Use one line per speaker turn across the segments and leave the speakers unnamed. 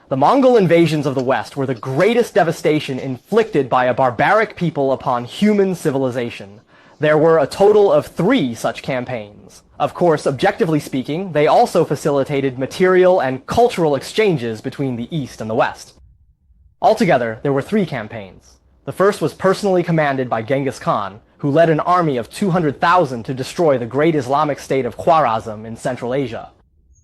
The Mongol invasions of the West were the greatest devastation inflicted by a barbaric people upon human civilization. There were a total of 3 such campaigns. Of course, objectively speaking, they also facilitated material and cultural exchanges between the East and the West. Altogether, there were 3 campaigns. The first was personally commanded by Genghis Khan, who led an army of 200,000 to destroy the great Islamic state of Khwarezm in Central Asia.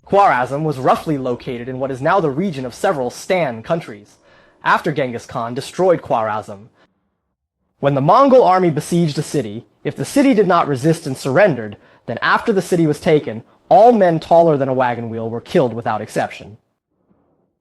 Khwarezm was roughly located in what is now the region of several Stan countries, after Genghis Khan destroyed Khwarezm. When the Mongol army besieged a city, if the city did not resist and surrendered, then after the city was taken, all men taller than a wagon wheel were killed without exception.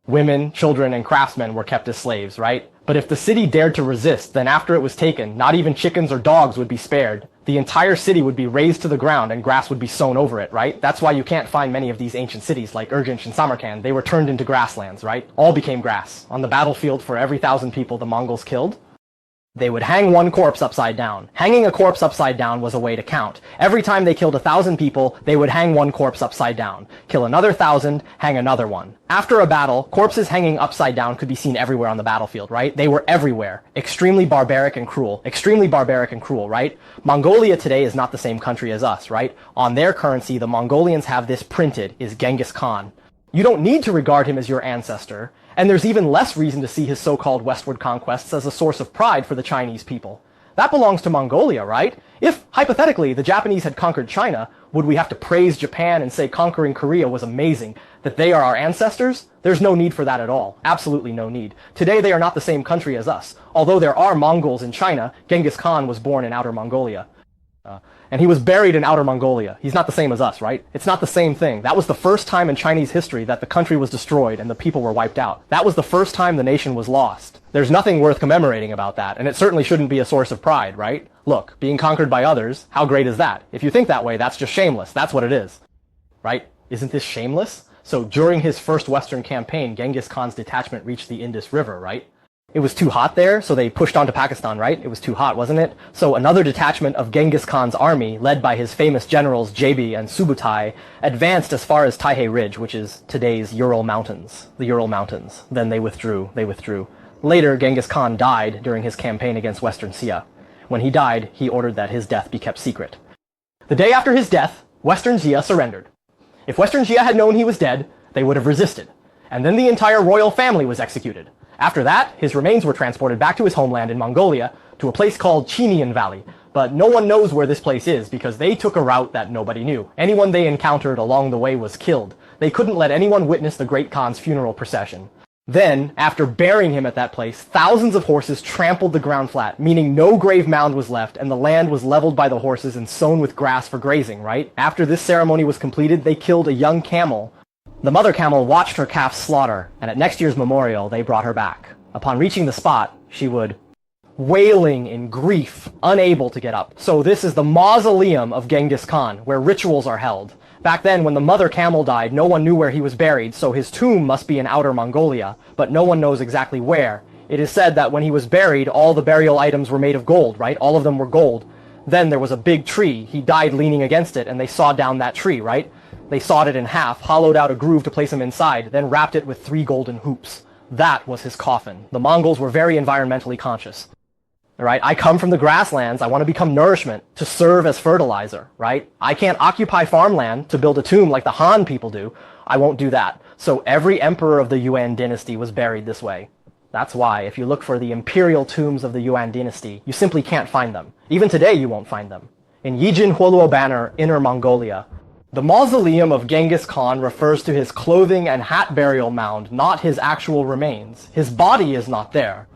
Women, children, and craftsmen were kept as slaves, right? But if the city dared to resist, then after it was taken, not even chickens or dogs would be spared. The entire city would be razed to the ground and grass would be sown over it, right? That's why you can't find many of these ancient cities like Urgench and Samarkand. They were turned into grasslands, right? All became grass. On the battlefield, for every 1,000 people the Mongols killed, they would hang one corpse upside down. Hanging a corpse upside down was a way to count. Every time they killed 1,000 people, they would hang one corpse upside down. Kill another 1,000, hang another one. After a battle, corpses hanging upside down could be seen everywhere on the battlefield, right? They were everywhere. Extremely barbaric and cruel. Extremely barbaric and cruel, right? Mongolia today is not the same country as us, right? On their currency, the Mongolians have this printed, is Genghis Khan. You don't need to regard him as your ancestor. And there's even less reason to see his so-called westward conquests as a source of pride for the Chinese people. That belongs to Mongolia, right? If, hypothetically, the Japanese had conquered China, would we have to praise Japan and say conquering Korea was amazing, that they are our ancestors? There's no need for that at all. Absolutely no need. Today they are not the same country as us. Although there are Mongols in China, Genghis Khan was born in Outer Mongolia. And he was buried in Outer Mongolia. He's not the same as us, right? It's not the same thing. That was the first time in Chinese history that the country was destroyed and the people were wiped out. That was the first time the nation was lost. There's nothing worth commemorating about that, and it certainly shouldn't be a source of pride, right? Look, being conquered by others, how great is that? If you think that way, that's just shameless. That's what it is. Right? Isn't this shameless? So during his first Western campaign, Genghis Khan's detachment reached the Indus River, right? It was too hot there, so they pushed on to Pakistan, right? It was too hot, wasn't it? So another detachment of Genghis Khan's army, led by his famous generals Jabi and Subutai, advanced as far as Taihei Ridge, which is today's Ural Mountains. The Ural Mountains. Then they withdrew. Later, Genghis Khan died during his campaign against Western Xia. When he died, he ordered that his death be kept secret. The day after his death, Western Xia surrendered. If Western Xia had known he was dead, they would have resisted. And then the entire royal family was executed. After that, his remains were transported back to his homeland in Mongolia, to a place called Chinian Valley. But no one knows where this place is because they took a route that nobody knew. Anyone they encountered along the way was killed. They couldn't let anyone witness the Great Khan's funeral procession. Then, after burying him at that place, thousands of horses trampled the ground flat, meaning no grave mound was left, and the land was leveled by the horses and sown with grass for grazing, right? After this ceremony was completed, they killed a young camel. The mother camel watched her calf slaughter, and at next year's memorial, they brought her back. Upon reaching the spot, she would, wailing in grief, unable to get up. So this is the mausoleum of Genghis Khan, where rituals are held. Back then, when the mother camel died, no one knew where he was buried, so his tomb must be in Outer Mongolia, but no one knows exactly where. It is said that when he was buried, all the burial items were made of gold, right? All of them were gold. Then there was a big tree. He died leaning against it, and they sawed down that tree, right? They sawed it in half, hollowed out a groove to place him inside, then wrapped it with 3 golden hoops. That was his coffin. The Mongols were very environmentally conscious. Right? I come from the grasslands. I want to become nourishment to serve as fertilizer, right? I can't occupy farmland to build a tomb like the Han people do. I won't do that. So every emperor of the Yuan dynasty was buried this way. That's why, if you look for the imperial tombs of the Yuan dynasty, you simply can't find them. Even today, you won't find them. In Yijin Huoluo Banner, Inner Mongolia, the mausoleum of Genghis Khan refers to his clothing and hat burial mound, not his actual remains. His body is not there.